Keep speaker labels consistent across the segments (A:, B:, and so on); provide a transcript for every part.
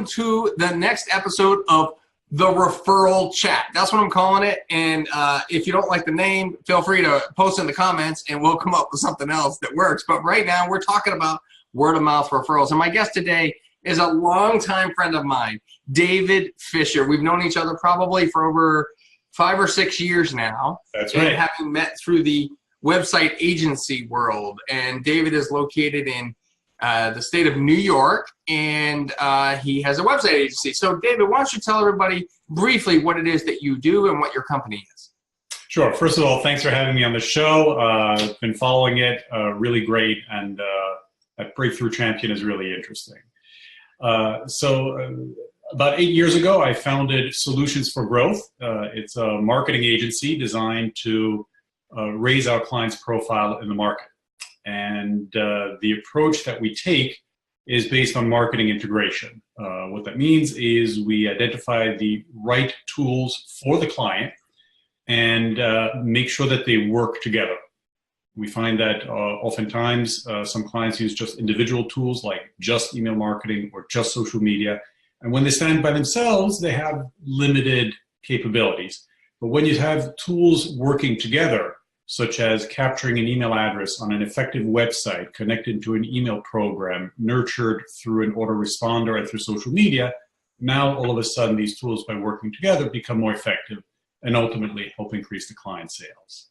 A: to the next episode of the Referral Chat. That's what I'm calling it. And if you don't like the name, feel free to post in the comments and we'll come up with something else that works. But right now we're talking about word-of-mouth referrals. And my guest today is a longtime friend of mine, David Fischer. We've known each other probably for over 5 or 6 years now.
B: That's right.
A: And having met through the website agency world. And David is located in the state of New York, and he has a website agency. So David, why don't you tell everybody briefly what it is that you do and what your company is?
B: Sure. First of all, thanks for having me on the show. I've been following it, really great, and that Breakthrough Champion is really interesting. About 8 years ago, I founded Solutions for Growth. It's a marketing agency designed to raise our clients' profile in the market. And the approach that we take is based on marketing integration. What that means is we identify the right tools for the client and make sure that they work together. We find that oftentimes some clients use just individual tools like just email marketing or just social media. And when they stand by themselves, they have limited capabilities. But when you have tools working together, such as capturing an email address on an effective website, connected to an email program, nurtured through an autoresponder and through social media, now all of a sudden these tools, by working together, become more effective and ultimately help increase the client sales.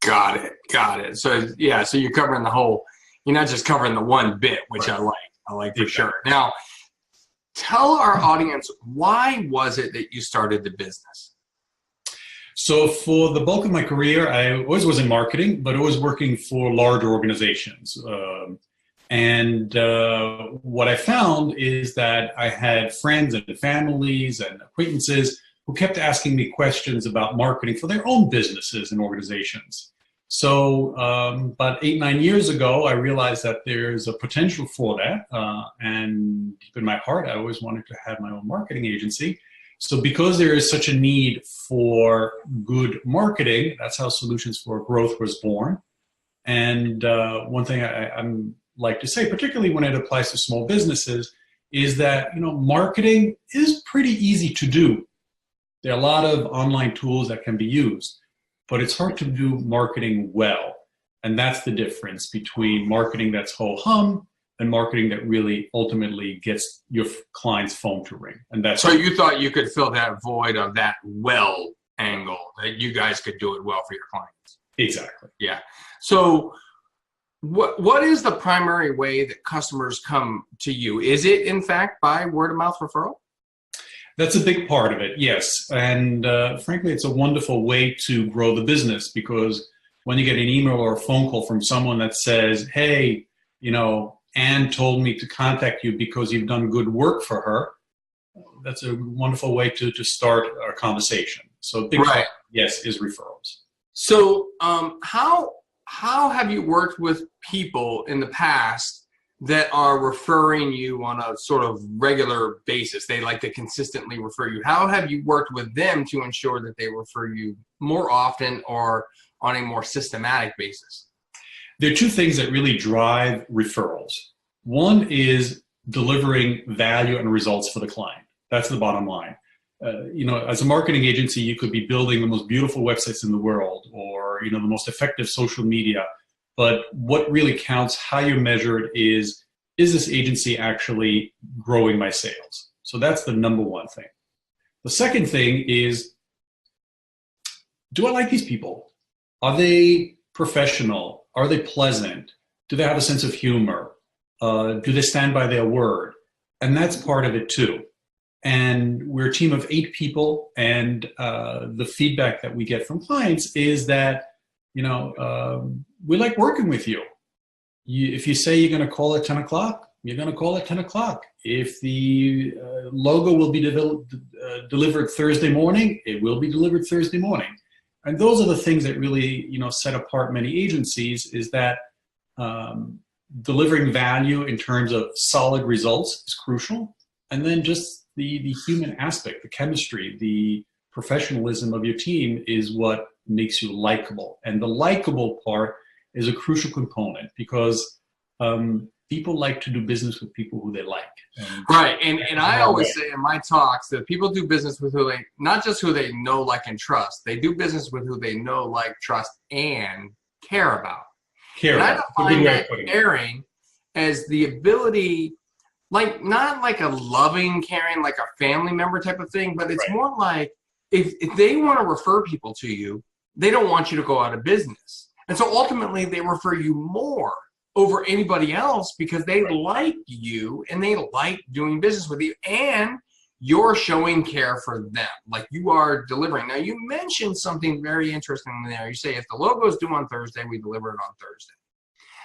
A: Got it. Got it. So yeah, so you're covering the whole, you're not just covering the one bit, which right. I like for sure. Now, tell our audience, why was it that you started the business?
B: So for the bulk of my career, I always was in marketing, but always working for large organizations. What I found is that I had friends and families and acquaintances who kept asking me questions about marketing for their own businesses and organizations. So about 8-9 years ago, I realized that there's a potential for that. And deep in my heart, I always wanted to have my own marketing agency. So because there is such a need for good marketing, that's how Solutions for Growth was born. And one thing I like to say, particularly when it applies to small businesses, is that marketing is pretty easy to do. There are a lot of online tools that can be used, but it's hard to do marketing well. And that's the difference between marketing that's ho-hum and marketing that really ultimately gets your client's phone to ring. And that's
A: so you thought you could fill that void of that well angle, that you guys could do it well for your clients.
B: Exactly.
A: Yeah. So what is the primary way that customers come to you? Is it in fact by word of mouth referral?
B: That's a big part of it, yes. And frankly, it's a wonderful way to grow the business, because when you get an email or a phone call from someone that says, hey, Anne told me to contact you because you've done good work for her, that's a wonderful way to start our conversation. So big part, yes, is referrals.
A: So how have you worked with people in the past that are referring you on a sort of regular basis? They like to consistently refer you. How have you worked with them to ensure that they refer you more often or on a more systematic basis?
B: There are two things that really drive referrals. One is delivering value and results for the client. That's the bottom line. As a marketing agency, you could be building the most beautiful websites in the world, or the most effective social media. But what really counts, how you measure it, is this agency actually growing my sales? So that's the number one thing. The second thing is, do I like these people? Are they professional? Are they pleasant? Do they have a sense of humor? Do they stand by their word? And that's part of it too. And we're a team of 8 people, and the feedback that we get from clients is that, we like working with you. If you say you're going to call at 10 o'clock, you're going to call at 10 o'clock. If the logo will be delivered Thursday morning, it will be delivered Thursday morning. And those are the things that really, set apart many agencies, is that delivering value in terms of solid results is crucial. And then just the human aspect, the chemistry, the professionalism of your team is what makes you likable. And the likable part is a crucial component, because people like to do business with people who they like.
A: Right, and I always say in my talks that people do business with who they, not just who they know, like, and trust. They do business with who they know, like, trust, and care about. And I define that caring as the ability, like, not like a loving caring, like a family member type of thing, but it's more like if they want to refer people to you, they don't want you to go out of business. And so ultimately they refer you more over anybody else because they like you and they like doing business with you, and you're showing care for them, like you are delivering. Now, you mentioned something very interesting there. You say if the logo is due on Thursday, we deliver it on Thursday.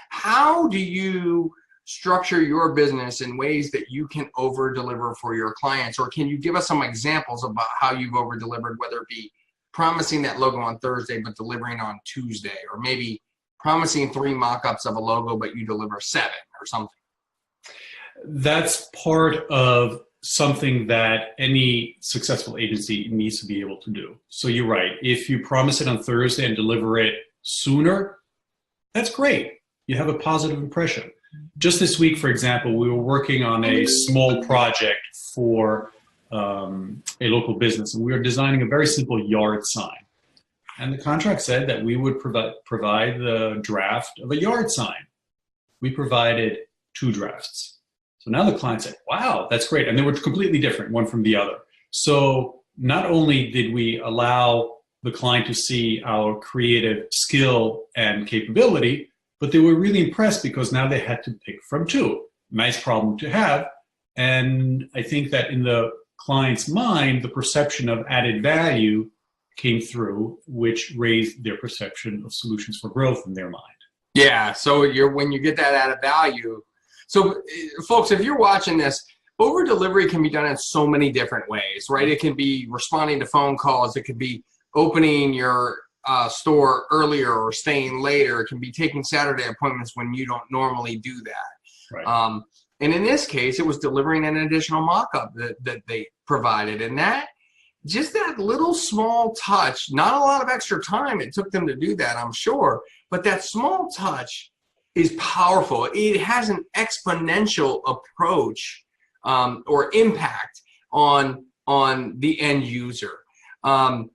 A: How do you structure your business in ways that you can over deliver for your clients? Or can you give us some examples about how you've over delivered, whether it be promising that logo on Thursday but delivering on Tuesday, or maybe promising 3 mock-ups of a logo but you deliver 7 or something?
B: That's part of something that any successful agency needs to be able to do. So you're right. If you promise it on Thursday and deliver it sooner, that's great. You have a positive impression. Just this week, for example, we were working on a small project for a local business, and we were designing a very simple yard sign. And the contract said that we would provide the draft of a yard sign. We provided 2 drafts. So now the client said, wow, that's great. And they were completely different, one from the other. So not only did we allow the client to see our creative skill and capability, but they were really impressed because now they had to pick from 2. Nice problem to have. And I think that in the client's mind, the perception of added value came through, which raised their perception of solutions for growth in their mind.
A: Yeah, so when you get that added value. So folks, if you're watching this, over delivery can be done in so many different ways, right? It can be responding to phone calls. It could be opening your store earlier or staying later. It can be taking Saturday appointments when you don't normally do that.
B: Right.
A: And in this case, it was delivering an additional mock-up that they provided. And that, just that little small touch, not a lot of extra time it took them to do that, I'm sure, but that small touch is powerful. It has an exponential approach or impact on the end user. And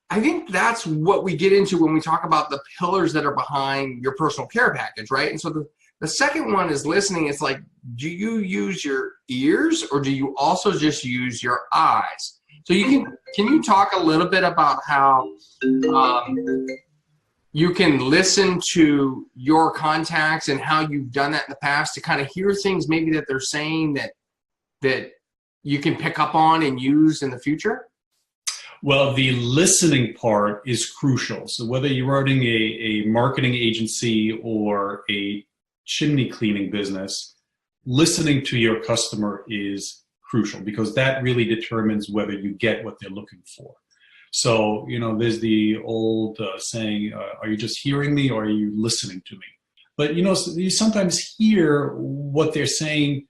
A: I think that's what we get into when we talk about the pillars that are behind your personal care package, right? And so the second one is listening. It's like, do you use your ears or do you also just use your eyes? So can you talk a little bit about how you can listen to your contacts and how you've done that in the past to kind of hear things maybe that they're saying that you can pick up on and use in the future?
B: Well, the listening part is crucial. So whether you're running a marketing agency or a chimney cleaning business, listening to your customer is crucial because that really determines whether you get what they're looking for. So, there's the old saying, are you just hearing me or are you listening to me? But, you sometimes hear what they're saying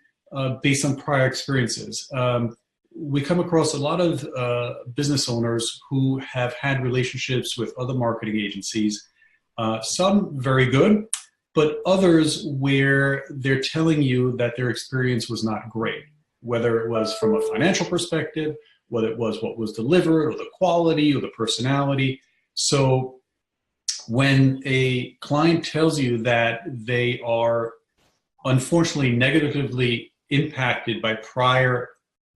B: based on prior experiences. We come across a lot of business owners who have had relationships with other marketing agencies, some very good, but others where they're telling you that their experience was not great, whether it was from a financial perspective, whether it was what was delivered or the quality or the personality. So when a client tells you that they are unfortunately negatively impacted by prior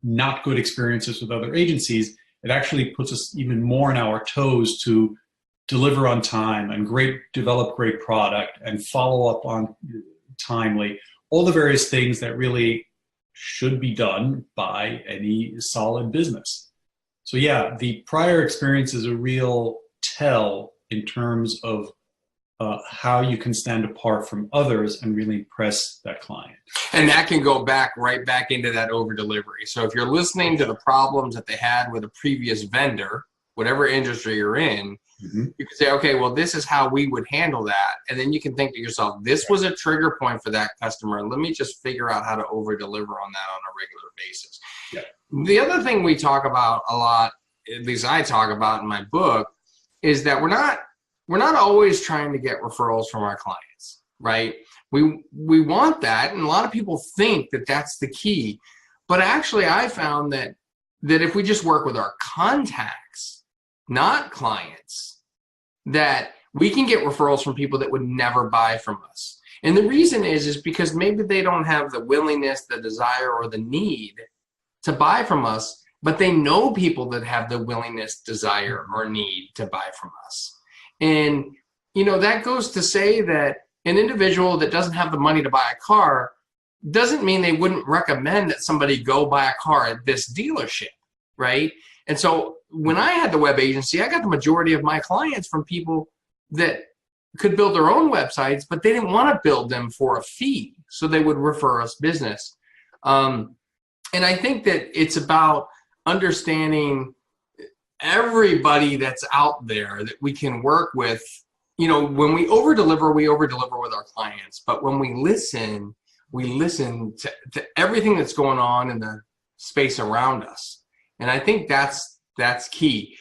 B: not good experiences with other agencies, it actually puts us even more on our toes to deliver on time and develop great product and follow up on timely, all the various things that really should be done by any solid business. So yeah, the prior experience is a real tell in terms of how you can stand apart from others and really impress that client.
A: And that can go right back into that over delivery. So if you're listening to the problems that they had with a previous vendor, whatever industry you're in, you can say, okay, well, this is how we would handle that. And then you can think to yourself, this was a trigger point for that customer. And let me just figure out how to over deliver on that on a regular basis. Yeah. The other thing we talk about a lot, at least I talk about in my book, is that we're not always trying to get referrals from our clients, right? We want that, and a lot of people think that that's the key. But actually, I found that if we just work with our contacts, not clients, that we can get referrals from people that would never buy from us. And the reason is because maybe they don't have the willingness, the desire, or the need to buy from us, but they know people that have the willingness, desire, or need to buy from us. And, you know, that goes to say that an individual that doesn't have the money to buy a car doesn't mean they wouldn't recommend that somebody go buy a car at this dealership, right? And so when I had the web agency, I got the majority of my clients from people that could build their own websites, but they didn't want to build them for a fee, so they would refer us business. And I think that it's about understanding everybody that's out there that we can work with. You know, when we over-deliver with our clients. But when we listen to everything that's going on in the space around us. And I think that's key.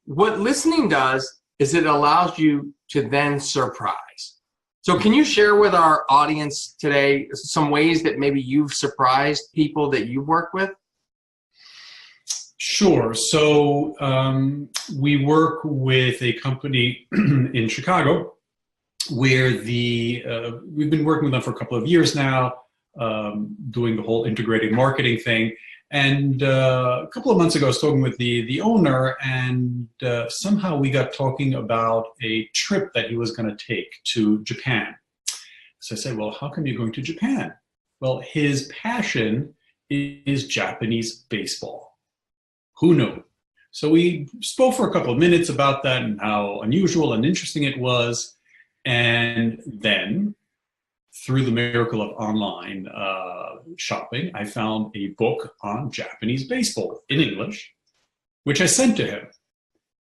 A: What listening does is it allows you to then surprise. So can you share with our audience today some ways that maybe you've surprised people that you work with?
B: Sure. So we work with a company in Chicago where we've been working with them for a couple of years now, doing the whole integrated marketing thing. And a couple of months ago, I was talking with the owner, and somehow we got talking about a trip that he was going to take to Japan. So I said, well, how come you're going to Japan? Well, his passion is Japanese baseball. Who knew? So we spoke for a couple of minutes about that and how unusual and interesting it was. And then, through the miracle of online shopping, I found a book on Japanese baseball in English, which I sent to him.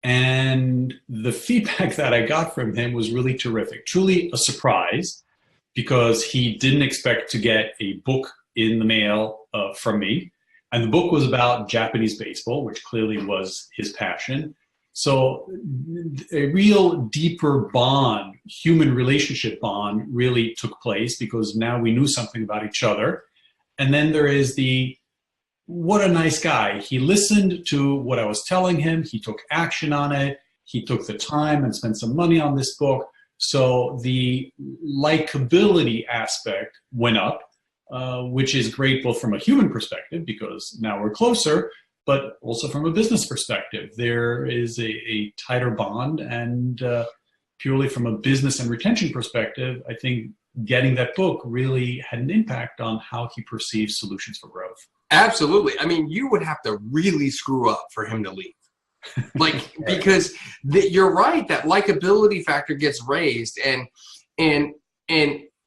B: And the feedback that I got from him was really terrific. Truly a surprise, because he didn't expect to get a book in the mail from me. And the book was about Japanese baseball, which clearly was his passion. So a real deeper bond, human relationship bond, really took place, because now we knew something about each other. And then there is what a nice guy. He listened to what I was telling him. He took action on it. He took the time and spent some money on this book. So the likability aspect went up. Which is great both from a human perspective, because now we're closer, but also from a business perspective. There is a tighter bond, and purely from a business and retention perspective, I think getting that book really had an impact on how he perceives solutions for growth.
A: Absolutely. I mean, you would have to really screw up for him to leave. Like, right. Because you're right, that likability factor gets raised, and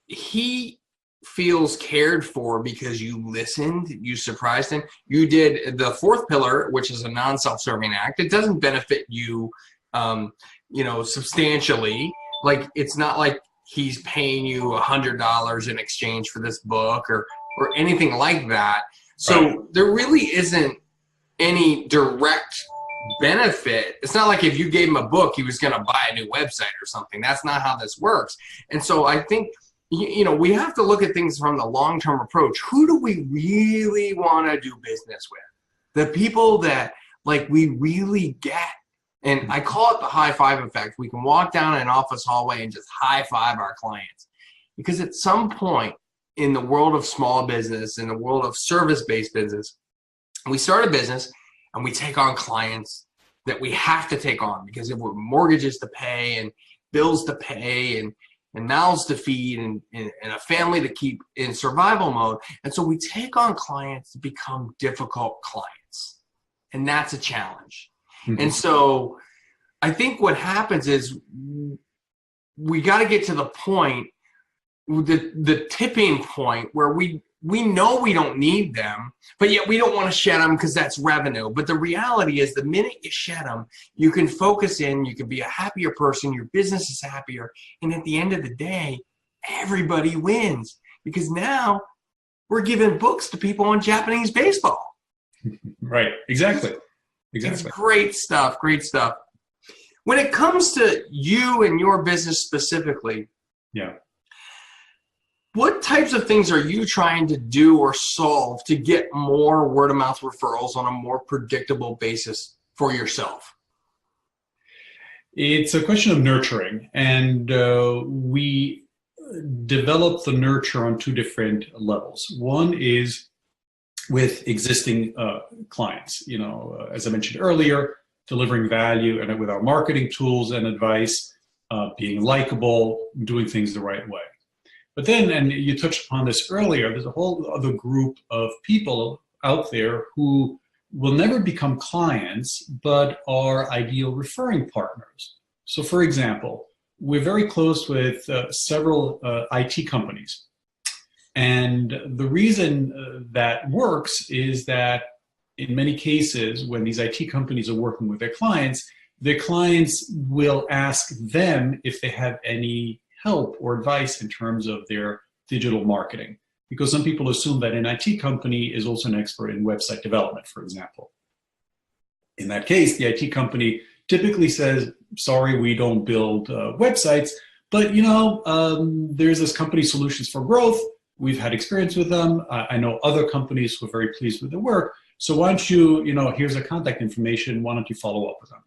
A: he feels cared for because you listened, you surprised him. You did the fourth pillar, which is a non-self-serving act. It doesn't benefit you, you know, substantially. Like, it's not like he's paying you $100 in exchange for this book or anything like that. So right. There really isn't any direct benefit. It's not like if you gave him a book, he was going to buy a new website or something. That's not how this works. And so I think, you know, we have to look at things from the long-term approach. Who do we really want to do business with? The people that, like, we really get. And I call it the high five effect. We can walk down an office hallway and just high five our clients. Because at some point in the world of small business, in the world of service-based business, we start a business and we take on clients that we have to take on, because if we're mortgages to pay and bills to pay and mouths to feed and a family to keep in survival mode. And so we take on clients to become difficult clients. And that's a challenge. Mm-hmm. And so I think what happens is we got to get to the point, the tipping point, where we know we don't need them, but yet we don't want to shed them because that's revenue. But the reality is, the minute you shed them, you can focus in, you can be a happier person, your business is happier, and at the end of the day, everybody wins, because now we're giving books to people on Japanese baseball.
B: Right, exactly.
A: It's great stuff, great stuff. When it comes to you and your business specifically,
B: yeah,
A: What types of things are you trying to do or solve to get more word of mouth referrals on a more predictable basis for yourself?
B: It's a question of nurturing, and we develop the nurture on two different levels. One is with existing clients, as I mentioned earlier, delivering value and with our marketing tools and advice, being likable, doing things the right way. But then, and you touched upon this earlier, there's a whole other group of people out there who will never become clients, but are ideal referring partners. So for example, we're very close with several IT companies. And the reason that works is that in many cases, when these IT companies are working with their clients will ask them if they have any help or advice in terms of their digital marketing. Because some people assume that an IT company is also an expert in website development, for example. In that case, the IT company typically says, sorry, we don't build websites, but there's this company, Solutions for Growth. We've had experience with them. I know other companies who are very pleased with their work. So why don't you, here's their contact information. Why don't you follow up with them?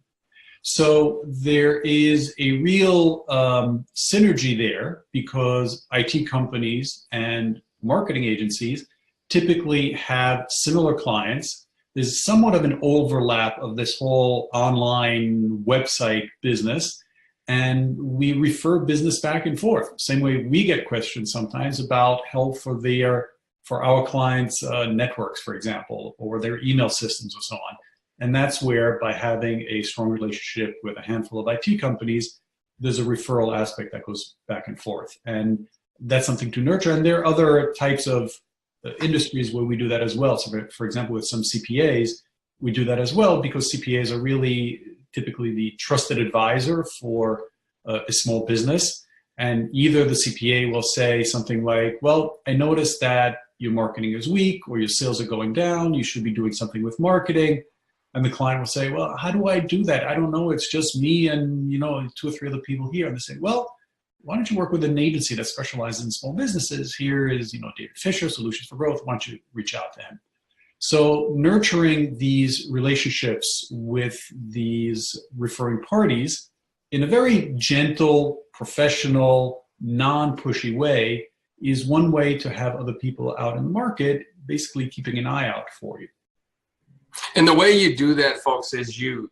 B: So there is a real synergy there because IT companies and marketing agencies typically have similar clients. There's somewhat of an overlap of this whole online website business, and we refer business back and forth. Same way we get questions sometimes about help for our clients' networks, for example, or their email systems or so on. And that's where, by having a strong relationship with a handful of IT companies, there's a referral aspect that goes back and forth. And that's something to nurture. And there are other types of industries where we do that as well. So for example, with some CPAs, we do that as well because CPAs are really typically the trusted advisor for a small business. And either the CPA will say something like, well, I noticed that your marketing is weak or your sales are going down. You should be doing something with marketing. And the client will say, well, how do I do that? I don't know. It's just me and, 2 or 3 other people here. And they say, well, why don't you work with an agency that specializes in small businesses? Here is, David Fischer, Solutions for Growth. Why don't you reach out to him? So nurturing these relationships with these referring parties in a very gentle, professional, non-pushy way is one way to have other people out in the market basically keeping an eye out for you.
A: And the way you do that, folks, is you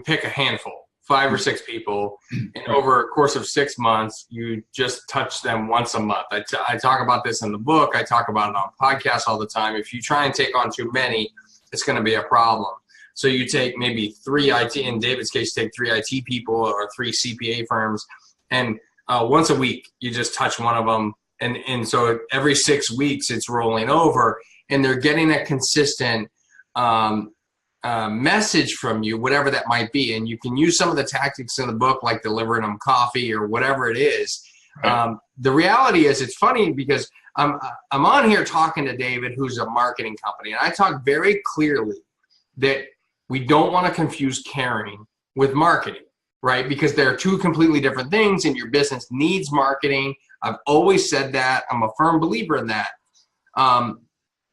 A: pick a handful, 5 or 6 people, and over a course of 6 months, you just touch them once a month. I talk about this in the book. I talk about it on podcasts all the time. If you try and take on too many, it's going to be a problem. So you take maybe 3 IT, in David's case, take 3 IT people or 3 CPA firms, and once a week, you just touch one of them. And so every 6 weeks, it's rolling over, and they're getting a consistent message from you, whatever that might be. And you can use some of the tactics in the book, like delivering them coffee or whatever it is. Right. The reality is, it's funny because I'm on here talking to David, who's a marketing company, and I talk very clearly that we don't want to confuse caring with marketing, right? Because they're 2 completely different things, and your business needs marketing. I've always said that. I'm a firm believer in that.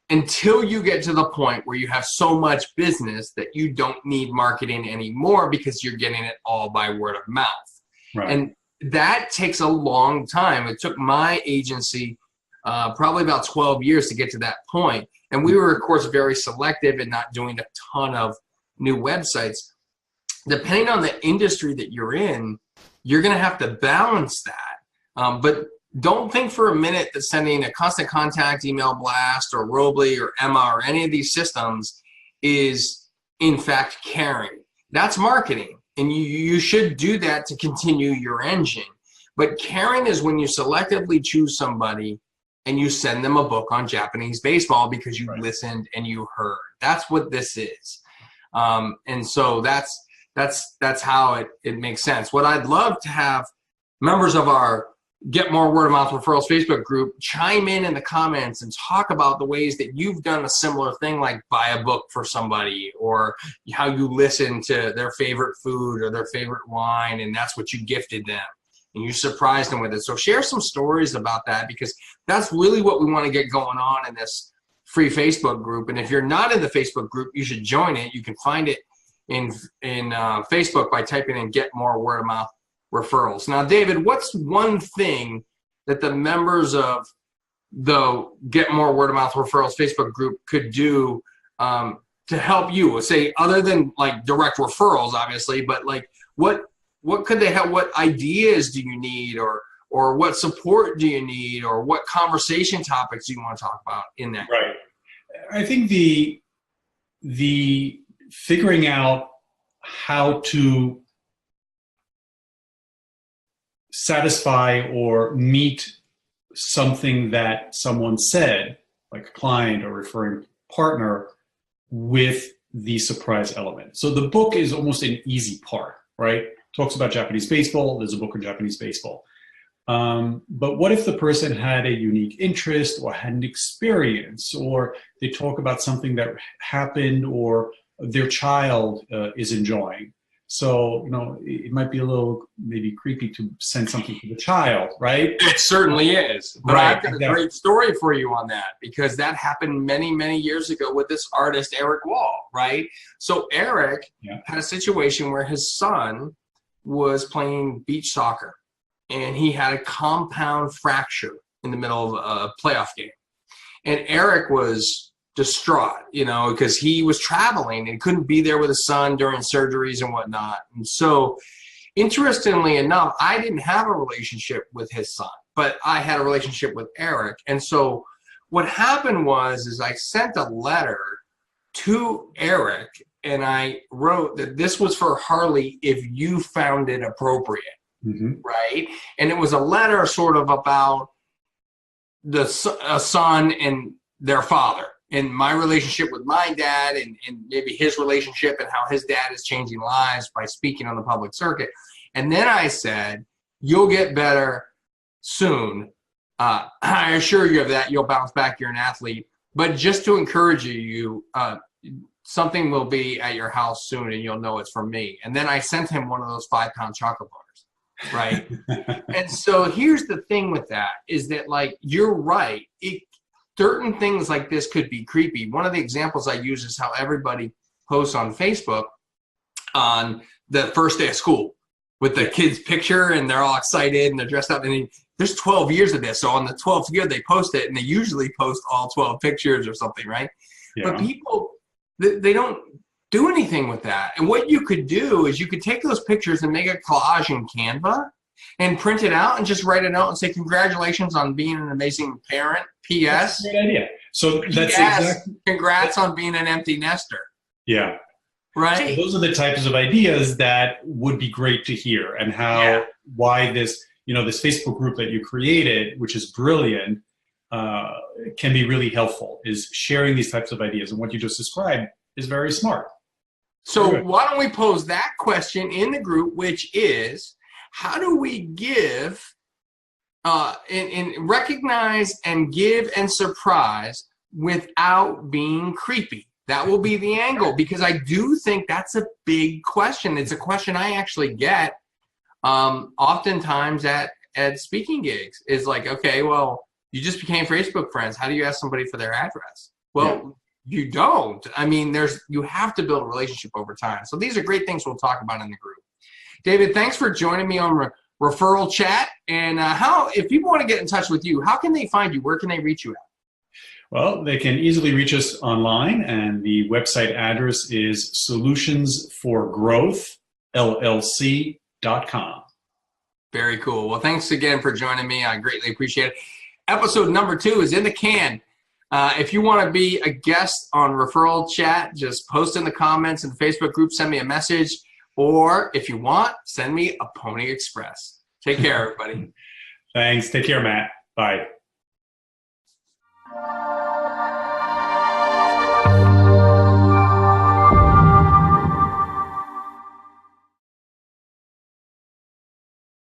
A: Until you get to the point where you have so much business that you don't need marketing anymore because you're getting it all by word of mouth. Right. And that takes a long time. It took my agency probably about 12 years to get to that point. And we were, of course, very selective and not doing a ton of new websites. Depending on the industry that you're in, you're going to have to balance that. But don't think for a minute that sending a constant contact email blast or Robly or Emma or any of these systems is, in fact, caring. That's marketing, and you should do that to continue your engine. But caring is when you selectively choose somebody and you send them a book on Japanese baseball because you listened and you heard. That's what this is. And so that's how it makes sense. What I'd love to have members of our Get More Word of Mouth Referrals Facebook group chime in the comments and talk about the ways that you've done a similar thing, like buy a book for somebody, or how you listen to their favorite food or their favorite wine, and that's what you gifted them. and you surprised them with it. So share some stories about that, because that's really what we want to get going on in this free Facebook group. And if you're not in the Facebook group, you should join it. You can find it in Facebook by typing in "Get More Word of Mouth Referrals." Now, David, what's one thing that the members of the Get More Word of Mouth Referrals Facebook group could do to help you? Say, other than like direct referrals, obviously, but like what could they have? What ideas do you need, or what support do you need, or what conversation topics do you want to talk about in that?
B: Right. I think the figuring out how to satisfy or meet something that someone said, like a client or referring partner, with the surprise element. So the book is almost an easy part, right? Talks about Japanese baseball. There's a book on Japanese baseball. But what if the person had a unique interest or had an experience, or they talk about something that happened or their child is enjoying? So, it might be a little maybe creepy to send something to the child, right?
A: It certainly is. But
B: right,
A: I've got a great story for you on that, because that happened many, many years ago with this artist, Eric Wall, right? So Eric had a situation where his son was playing beach soccer, and he had a compound fracture in the middle of a playoff game. And Eric was distraught, because he was traveling and couldn't be there with his son during surgeries and whatnot. And so, interestingly enough, I didn't have a relationship with his son, but I had a relationship with Eric. And so what happened was I sent a letter to Eric, and I wrote that this was for Harley if you found it appropriate. Right? And it was a letter sort of about a son and their father, and my relationship with my dad, and maybe his relationship, and how his dad is changing lives by speaking on the public circuit. And then I said, you'll get better soon. I assure you of that. You'll bounce back. You're an athlete. But just to encourage you, something will be at your house soon, and you'll know it's from me. And then I sent him one of those 5-pound chocolate bars, right? And so here's the thing with that, is that, like, you're right. Certain things like this could be creepy. One of the examples I use is how everybody posts on Facebook on the first day of school with the kid's picture, and they're all excited and they're dressed up. And there's 12 years of this. So on the 12th year, they post it, and they usually post all 12 pictures or something, right? Yeah. But people, they don't do anything with that. And what you could do is you could take those pictures and make a collage in Canva and print it out and just write a note and say, congratulations on being an amazing parent. P.S.
B: That's a great idea. So that's
A: exactly. Congrats on being an empty nester.
B: Yeah.
A: Right.
B: So those are the types of ideas that would be great to hear, and why this, this Facebook group that you created, which is brilliant, can be really helpful, is sharing these types of ideas. And what you just described is very smart.
A: So why don't we pose that question in the group, which is, how do we give and recognize and give and surprise without being creepy? That will be the angle, because I do think that's a big question. It's a question I actually get oftentimes at speaking gigs. Is like, okay, well, you just became Facebook friends. How do you ask somebody for their address? Well, you don't. I mean, you have to build a relationship over time. So these are great things we'll talk about in the group. David, thanks for joining me on Referral Chat. And if people want to get in touch with you, how can they find you? Where can they reach you at?
B: Well, they can easily reach us online, and the website address is solutionsforgrowthllc.com.
A: Very cool. Well, thanks again for joining me. I greatly appreciate it. Episode number 2 is in the can. If you want to be a guest on Referral Chat, just post in the comments in the Facebook group, send me a message, or if you want, send me a Pony Express. Take care, everybody.
B: Thanks. Take care, Matt. Bye.